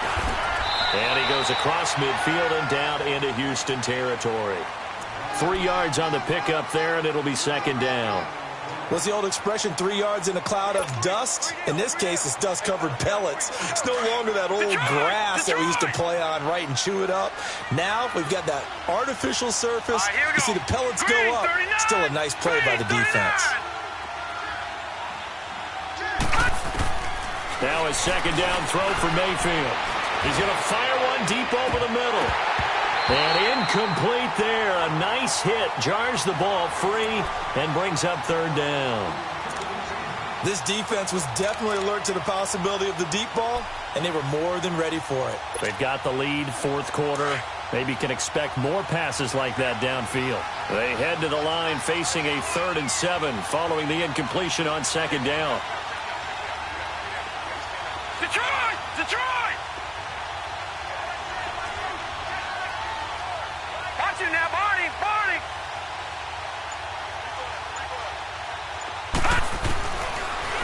And he goes across midfield and down into Houston territory. 3 yards on the pickup there, and it'll be 2nd down. What's the old expression, 3 yards in a cloud of dust? In this case, it's dust-covered pellets. It's no longer that old grass that we used to play on, right, and chew it up. Now we've got that artificial surface. You see the pellets go up. Still a nice play by the defense. Now a 2nd down throw for Mayfield. He's going to fire one deep over the middle. And incomplete there. A nice hit. Jars the ball free and brings up 3rd down. This defense was definitely alert to the possibility of the deep ball, and they were more than ready for it. They've got the lead, 4th quarter. Maybe can expect more passes like that downfield. They head to the line facing a 3rd and 7 following the incompletion on 2nd down. Detroit! Detroit! Watch it now, Barney. Barney.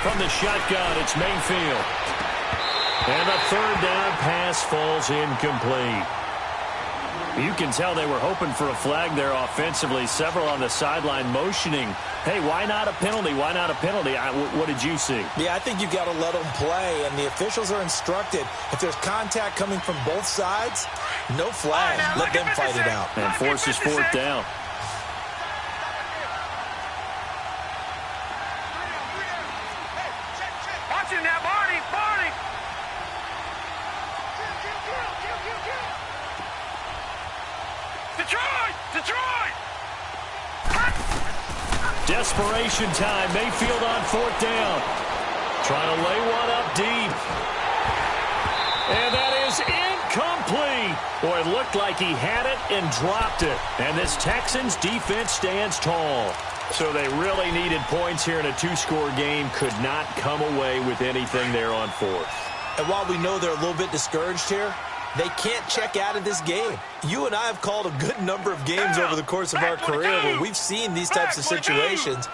From the shotgun, it's Mayfield. And the third down pass falls incomplete. You can tell they were hoping for a flag there offensively. Several on the sideline motioning, hey, why not a penalty? Why not a penalty? What did you see? Yeah, I think you've got to let them play, and the officials are instructed. If there's contact coming from both sides, no flag. Let them fight it out. And forces fourth down. Watch him now, Barney. Detroit! Desperation time. Mayfield on fourth down. Trying to lay one up deep. And that is incomplete. Boy, it looked like he had it and dropped it. And this Texans defense stands tall. So they really needed points here in a two-score game. Could not come away with anything there on fourth. And while we know they're a little bit discouraged here, they can't check out of this game. You and I have called a good number of games over the course of our career where we've seen these types of situations.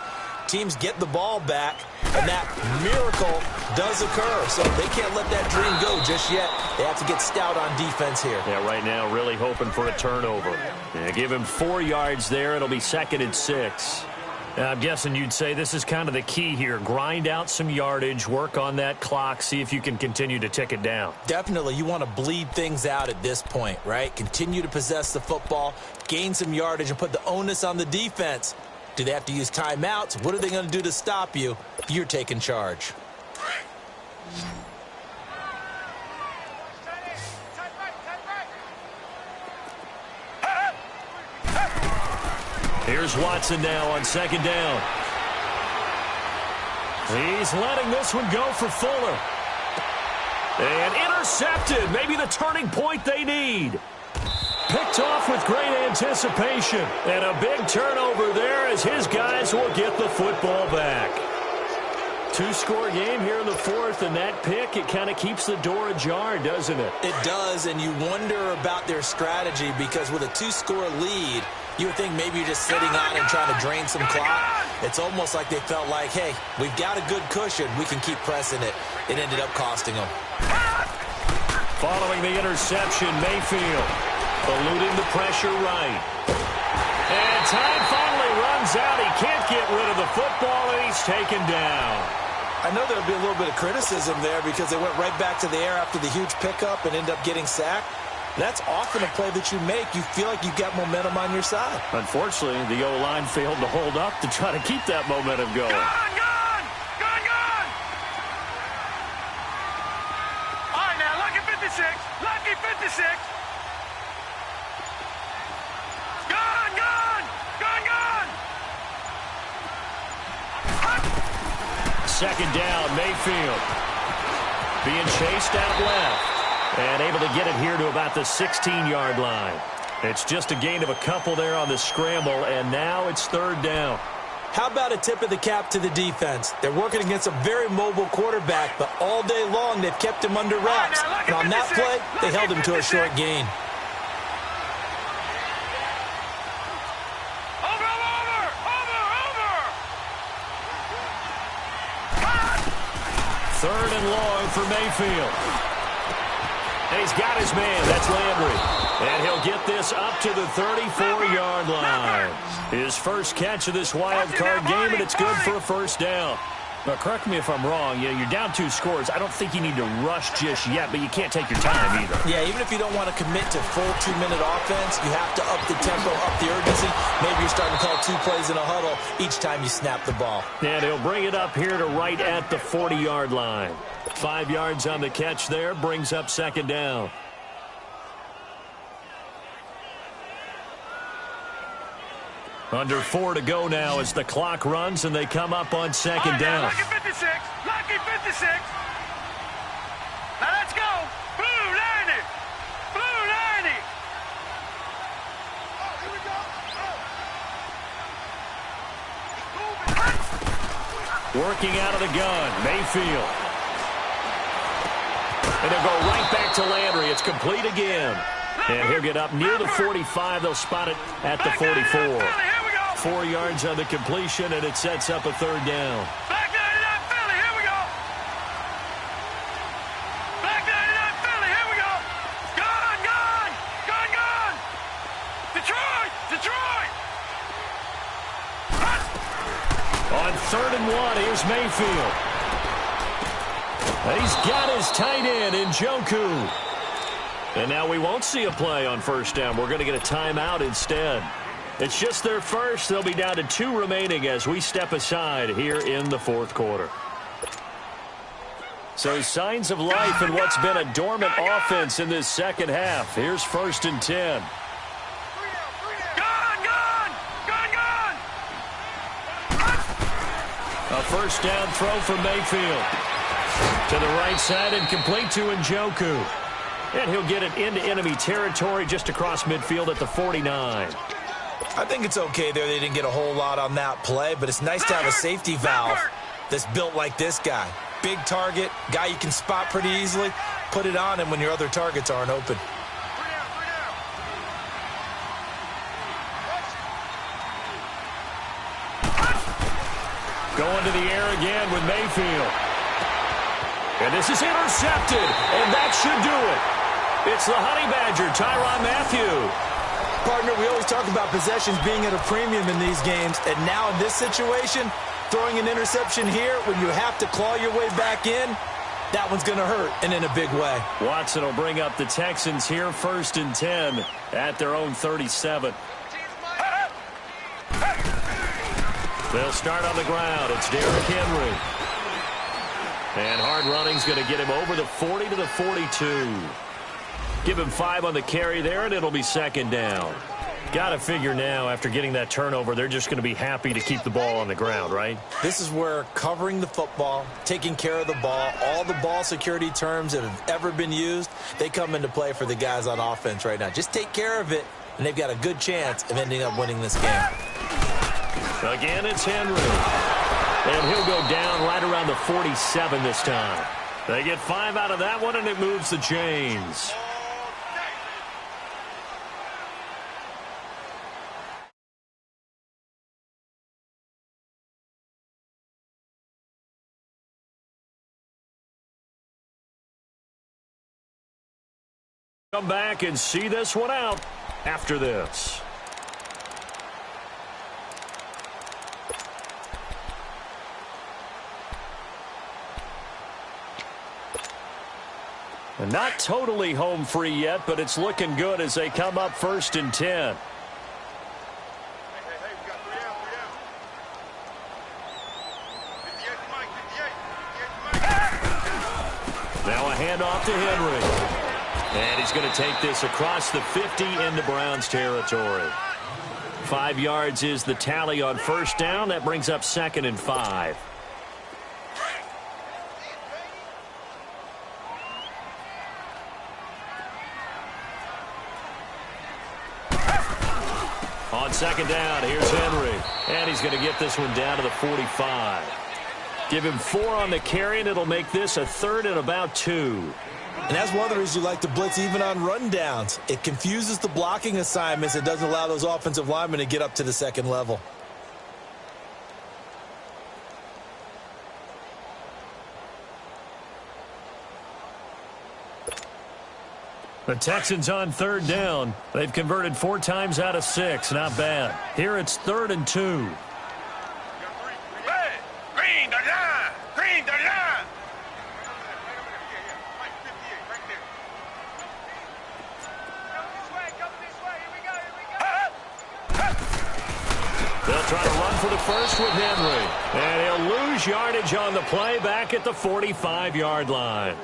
Teams get the ball back, and that miracle does occur. So they can't let that dream go just yet. They have to get stout on defense here. Yeah, right now really hoping for a turnover. Yeah, give him 4 yards there. It'll be 2nd and 6. I'm guessing you'd say this is kind of the key here. Grind out some yardage, work on that clock, see if you can continue to tick it down. Definitely. You want to bleed things out at this point, right? Continue to possess the football, gain some yardage, and put the onus on the defense. Do they have to use timeouts? What are they going to do to stop you? You're taking charge. Here's Watson now on 2nd down. He's letting this one go for Fuller. And intercepted. Maybe the turning point they need. Picked off with great anticipation. And a big turnover there as his guys will get the football back. Two-score game here in the fourth, and that pick, it kind of keeps the door ajar, doesn't it? It does, and you wonder about their strategy because with a two-score lead, you would think maybe you're just sitting on and trying to drain some clock. It's almost like they felt like, hey, we've got a good cushion. We can keep pressing it. It ended up costing them. Following the interception, Mayfield eluding the pressure right. And time finally runs out. He can't get rid of the football, and he's taken down. I know there'll be a little bit of criticism there because they went right back to the air after the huge pickup and end up getting sacked. That's often a play that you make. You feel like you've got momentum on your side. Unfortunately, the O-line failed to hold up to try to keep that momentum going. Gone! All right, now, lucky 56. Gone! 2nd down, Mayfield. Being chased out left. And able to get it here to about the 16-yard line. It's just a gain of a couple there on the scramble, and now it's 3rd down. How about a tip of the cap to the defense? They're working against a very mobile quarterback, but all day long they've kept him under wraps. And on that play, they held him to a short gain. Third and long for Mayfield. And he's got his man. That's Landry. And he'll get this up to the 34-yard line. His first catch of this wild card game, and it's good for a 1st down. Now, correct me if I'm wrong. Yeah, you're down 2 scores. I don't think you need to rush just yet, but you can't take your time either. Yeah, even if you don't want to commit to full 2-minute offense, you have to up the tempo, up the urgency. Maybe you're starting to call 2 plays in a huddle each time you snap the ball. And he'll bring it up here to right at the 40-yard line. 5 yards on the catch there, brings up 2nd down. Under 4 to go now as the clock runs, and they come up on 2nd down. Lucky 56. Now let's go. Blue 90. Here we go. Working out of the gun, Mayfield. And they'll go right back to Landry. It's complete again. And he'll get up near the 45. They'll spot it at the 44. 4 yards on the completion, and it sets up a 3rd down. Back 99 Philly, here we On 3rd and 1, here's Mayfield. And he's got his tight end in Njoku. And now we won't see a play on 1st down. We're going to get a timeout instead. It's just their first. They'll be down to 2 remaining as we step aside here in the 4th quarter. So signs of life in what's been a dormant offense in this second half. Here's 1st and 10. A 1st down throw for Mayfield. To the right side and complete to Njoku. And he'll get it into enemy territory just across midfield at the 49. I think it's okay there. They didn't get a whole lot on that play, but it's nice to have a safety valve that's built like this guy. Big target, guy you can spot pretty easily. Put it on him when your other targets aren't open. Going to the air again with Mayfield. And this is intercepted, and that should do it. It's the Honey Badger, Tyrann Mathieu. Partner, we always talk about possessions being at a premium in these games, and now in this situation, throwing an interception here when you have to claw your way back in, that one's going to hurt, and in a big way. Watson will bring up the Texans here, 1st and 10 at their own 37. They'll start on the ground. It's Derrick Henry. And hard running's going to get him over the 40 to the 42. Give him 5 on the carry there, and it'll be 2nd down. Got to figure now, after getting that turnover, they're just going to be happy to keep the ball on the ground, right? This is where covering the football, taking care of the ball, all the ball security terms that have ever been used, they come into play for the guys on offense right now. Just take care of it, and they've got a good chance of ending up winning this game. Again, it's Henry. And he'll go down right around the 47 this time. They get 5 out of that one, and it moves the chains. Come back and see this one out after this. And not totally home free yet, but it's looking good as they come up 1st and 10. Now a handoff to Henry. And he's going to take this across the 50 into Browns territory. 5 yards is the tally on 1st down. That brings up 2nd and 5. On 2nd down, here's Henry. And he's going to get this one down to the 45. Give him 4 on the carry, and it'll make this a 3rd and about 2. And that's one of the reasons you like to blitz even on rundowns. It confuses the blocking assignments. It doesn't allow those offensive linemen to get up to the 2nd level. The Texans on 3rd down. They've converted 4 times out of 6. Not bad. Here it's 3rd and 2. Green the line! Green the line! They'll try to run for the first with Henry. And he'll lose yardage on the play back at the 45-yard line.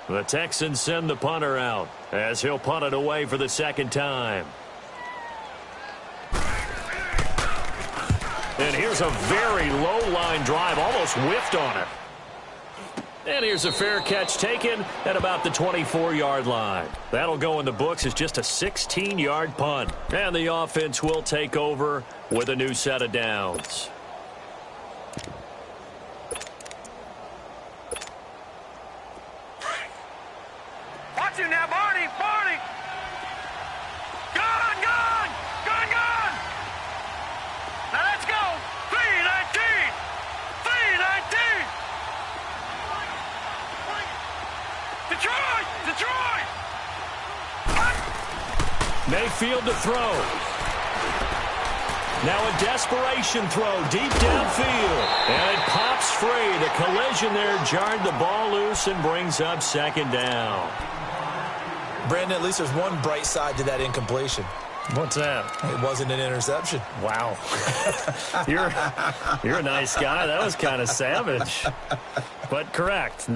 The Texans send the punter out as he'll punt it away for the 2nd time. And here's a very low-line drive, almost whiffed on it. And here's a fair catch taken at about the 24-yard line. That'll go in the books as just a 16-yard punt. And the offense will take over with a new set of downs. Watch him now, Barney! Barney! Gone! Gone! Gone! Gone! Now let's go! 3-19! Mayfield to throw. Now a desperation throw deep downfield. And it pops free. The collision there jarred the ball loose and brings up second down. Brandon, at least there's one bright side to that incompletion. What's that? It wasn't an interception. Wow. You're a nice guy. That was kind of savage. But correct.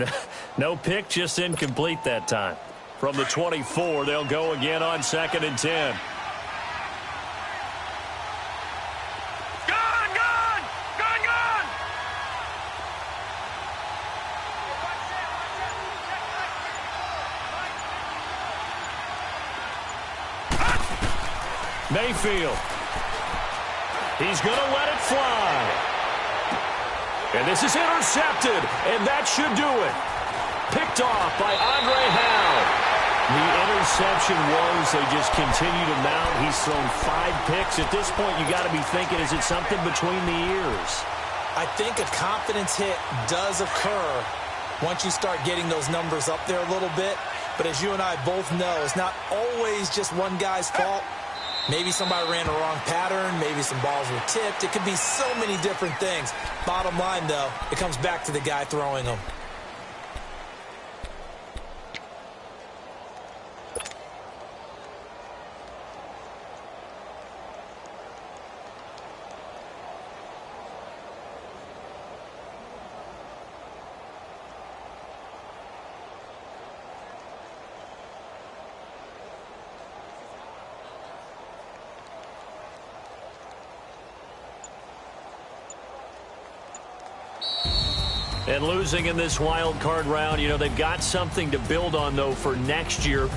No pick, just incomplete that time. From the 24, they'll go again on 2nd and 10. Mayfield. He's going to let it fly. And this is intercepted, and that should do it. Picked off by Andre Howe. The interception was they just continue to mount. He's thrown 5 picks. At this point, you got to be thinking, is it something between the ears? I think a confidence hit does occur once you start getting those numbers up there a little bit. But as you and I both know, it's not always just one guy's fault. Maybe somebody ran the wrong pattern. Maybe some balls were tipped. It could be so many different things. Bottom line, though, it comes back to the guy throwing them. And losing in this wild card round, you know, they've got something to build on, though, for next year.